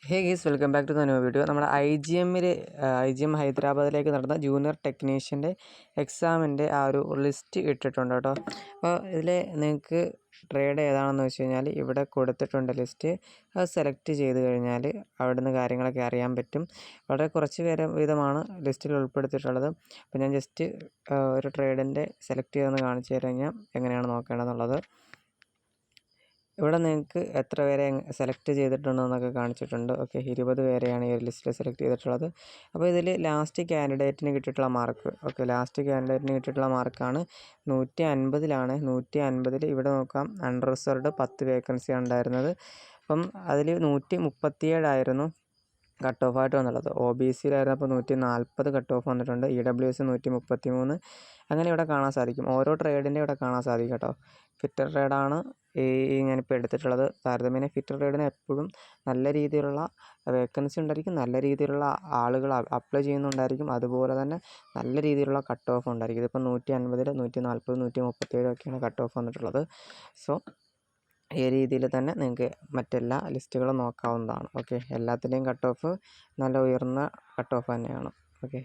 Hey guys welcome back to the new video. നമ്മുടെ I G M ഹൈദരാബാദിലേക്ക് നടന്ന junior ടെക്നീഷ്യൻ്റെ എക്സാമിൻ്റെ ആ ഒരു ലിസ്റ്റ് ഇട്ടിട്ടുണ്ട് കേട്ടോ. അപ്പോൾ ഇതിൽ നിങ്ങൾക്ക് ട്രേഡ് ഏതാണെന്ന് വെച്ച് കഴിഞ്ഞാൽ ഇവിടെ കൊടുത്തിട്ടുണ്ട് ലിസ്റ്റ്. അത് സെലക്ട് ചെയ്ത് കഴിഞ്ഞാൽ അവിടുന്ന് കാര്യങ്ങളൊക്കെ അറിയാൻ പറ്റും. വളരെ കുറച്ച് പേര് വീതമാണ് ലിസ്റ്റിൽ ഉൾപ്പെടുത്തിയിട്ടുള്ളത്. അപ്പോൾ ഞാൻ ജസ്റ്റ് ഒരു ട്രേഡിൻ്റെ സെലക്ട് ചെയ്തൊന്ന് കാണിച്ചു കഴിഞ്ഞാൽ എങ്ങനെയാണ് നോക്കേണ്ടതെന്നുള്ളത്. ഇവിടെ നിങ്ങൾക്ക് എത്ര പേരെ സെലക്ട് ചെയ്തിട്ടുണ്ടെന്നൊക്കെ കാണിച്ചിട്ടുണ്ട്. ഓക്കെ, 20 പേരെയാണ് ഈ ഒരു ലിസ്റ്റിൽ സെലക്ട് ചെയ്തിട്ടുള്ളത്. അപ്പോൾ ഇതിൽ ലാസ്റ്റ് ക്യാൻഡിഡേറ്റിന് കിട്ടിയിട്ടുള്ള മാർക്ക്, ലാസ്റ്റ് ക്യാൻഡിഡേറ്റിന് കിട്ടിയിട്ടുള്ള മാർക്കാണ് 150. 150 ഇവിടെ നോക്കാം, അൺറിസർവ്ഡ് 10 വേക്കൻസി ഉണ്ടായിരുന്നത്. അപ്പം അതിൽ 137 കട്ട് ഓഫ് ആയിട്ട് വന്നുള്ളത്. OBCയിലായിരുന്നപ്പോൾ 140 കട്ട് ഓഫ് വന്നിട്ടുണ്ട്. EWS 133. അങ്ങനെ ഇവിടെ കാണാൻ സാധിക്കും. ഓരോ ട്രേഡിൻ്റെ ഇവിടെ കാണാൻ സാധിക്കും കേട്ടോ. ഫിറ്റർ ട്രേഡാണ് ഞാനിപ്പോൾ എടുത്തിട്ടുള്ളത്. താരതമ്യേന ഫിറ്റർ ട്രേഡിന് എപ്പോഴും നല്ല രീതിയിലുള്ള വേക്കൻസി ഉണ്ടായിരിക്കും, നല്ല രീതിയിലുള്ള ആളുകൾ അപ്ലൈ ചെയ്യുന്നുണ്ടായിരിക്കും, അതുപോലെ തന്നെ നല്ല രീതിയിലുള്ള കട്ട് ഓഫ് ഉണ്ടായിരിക്കും. ഇതിപ്പോൾ 150, 140, 137 ഒക്കെയാണ് കട്ട് ഓഫ് വന്നിട്ടുള്ളത്. സോ ഈ രീതിയിൽ തന്നെ നിങ്ങൾക്ക് മറ്റെല്ലാ ലിസ്റ്റുകളും നോക്കാവുന്നതാണ്. ഓക്കെ, എല്ലാത്തിൻ്റെയും കട്ട് ഓഫ് നല്ല ഉയർന്ന കട്ട് ഓഫ് തന്നെയാണ്. ഓക്കെ.